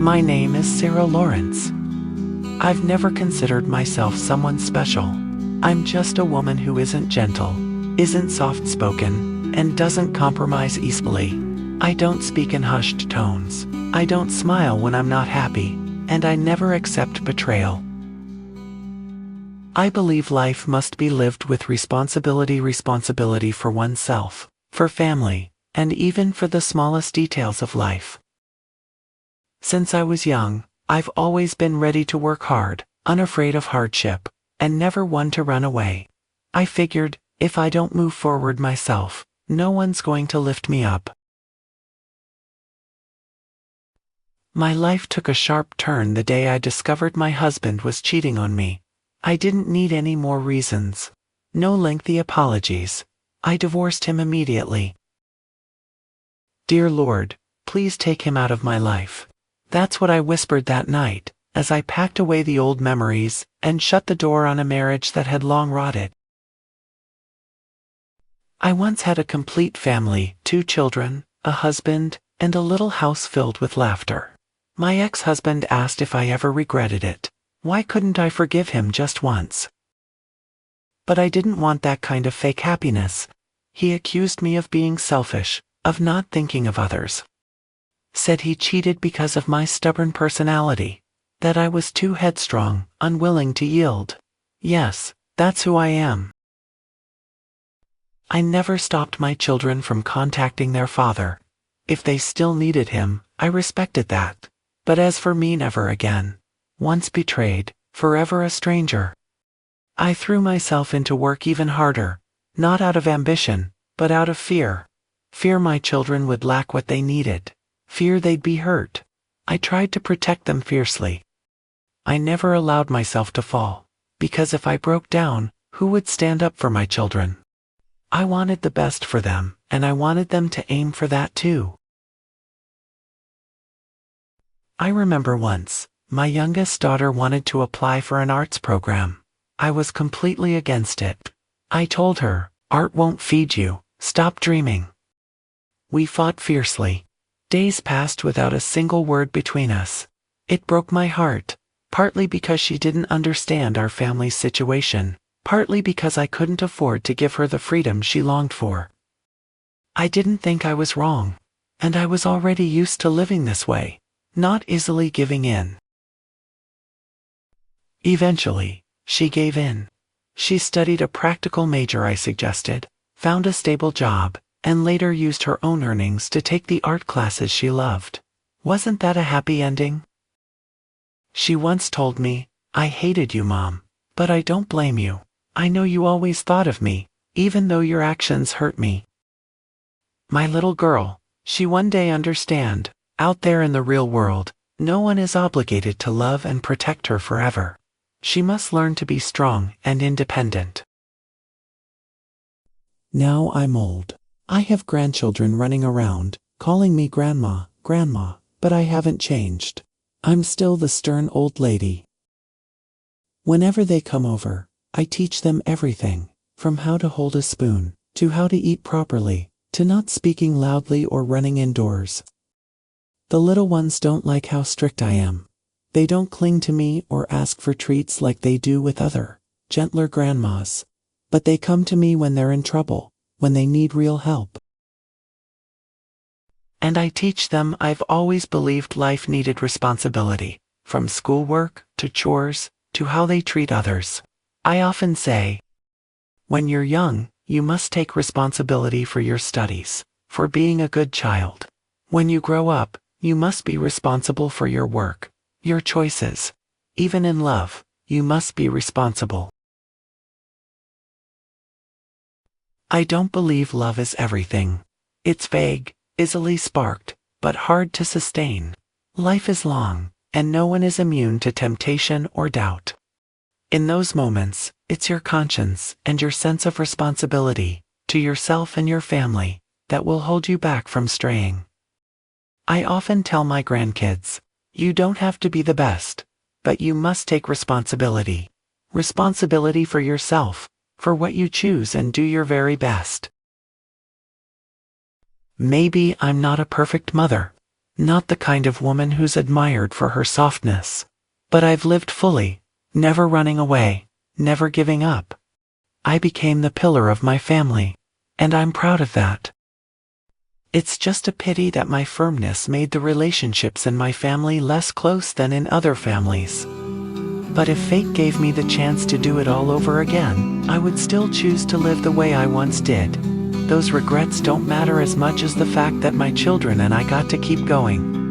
My name is Sera Lawrence. I've never considered myself someone special. I'm just a woman who isn't gentle, isn't soft-spoken, and doesn't compromise easily. I don't speak in hushed tones. I don't smile when I'm not happy, and I never accept betrayal. I believe life must be lived with responsibility for oneself, for family, and even for the smallest details of life. Since I was young, I've always been ready to work hard, unafraid of hardship, and never one to run away. I figured, if I don't move forward myself, no one's going to lift me up. My life took a sharp turn the day I discovered my husband was cheating on me. I didn't need any more reasons. No lengthy apologies. I divorced him immediately. Dear Lord, please take him out of my life. That's what I whispered that night, as I packed away the old memories and shut the door on a marriage that had long rotted. I once had a complete family, 2 children, a husband, and a little house filled with laughter. My ex-husband asked if I ever regretted it. Why couldn't I forgive him just once? But I didn't want that kind of fake happiness. He accused me of being selfish, of not thinking of others. Said he cheated because of my stubborn personality, that I was too headstrong, unwilling to yield. Yes, that's who I am. I never stopped my children from contacting their father. If they still needed him, I respected that. But as for me, never again. Once betrayed, forever a stranger. I threw myself into work even harder, not out of ambition, but out of fear. Fear my children would lack what they needed. Fear they'd be hurt. I tried to protect them fiercely. I never allowed myself to fall, because if I broke down, who would stand up for my children? I wanted the best for them, and I wanted them to aim for that too. I remember once, my youngest daughter wanted to apply for an arts program. I was completely against it. I told her, "Art won't feed you, stop dreaming." We fought fiercely. Days passed without a single word between us. It broke my heart, partly because she didn't understand our family's situation, partly because I couldn't afford to give her the freedom she longed for. I didn't think I was wrong, and I was already used to living this way, not easily giving in. Eventually, she gave in. She studied a practical major I suggested, found a stable job, and later used her own earnings to take the art classes she loved. Wasn't that a happy ending? She once told me, "I hated you, Mom, but I don't blame you. I know you always thought of me, even though your actions hurt me." My little girl, she one day understand, out there in the real world, no one is obligated to love and protect her forever. She must learn to be strong and independent. Now I'm old. I have grandchildren running around, calling me grandma, grandma, but I haven't changed. I'm still the stern old lady. Whenever they come over, I teach them everything, from how to hold a spoon, to how to eat properly, to not speaking loudly or running indoors. The little ones don't like how strict I am. They don't cling to me or ask for treats like they do with other, gentler grandmas. But they come to me when they're in trouble, when they need real help. And I teach them I've always believed life needed responsibility, from schoolwork, to chores, to how they treat others. I often say, when you're young, you must take responsibility for your studies, for being a good child. When you grow up, you must be responsible for your work, your choices. Even in love, you must be responsible. I don't believe love is everything. It's vague, easily sparked, but hard to sustain. Life is long, and no one is immune to temptation or doubt. In those moments, it's your conscience and your sense of responsibility, to yourself and your family, that will hold you back from straying. I often tell my grandkids, you don't have to be the best, but you must take responsibility. Responsibility for yourself, for what you choose, and do your very best. Maybe I'm not a perfect mother. Not the kind of woman who's admired for her softness. But I've lived fully, never running away, never giving up. I became the pillar of my family. And I'm proud of that. It's just a pity that my firmness made the relationships in my family less close than in other families. But if fate gave me the chance to do it all over again, I would still choose to live the way I once did. Those regrets don't matter as much as the fact that my children and I got to keep going.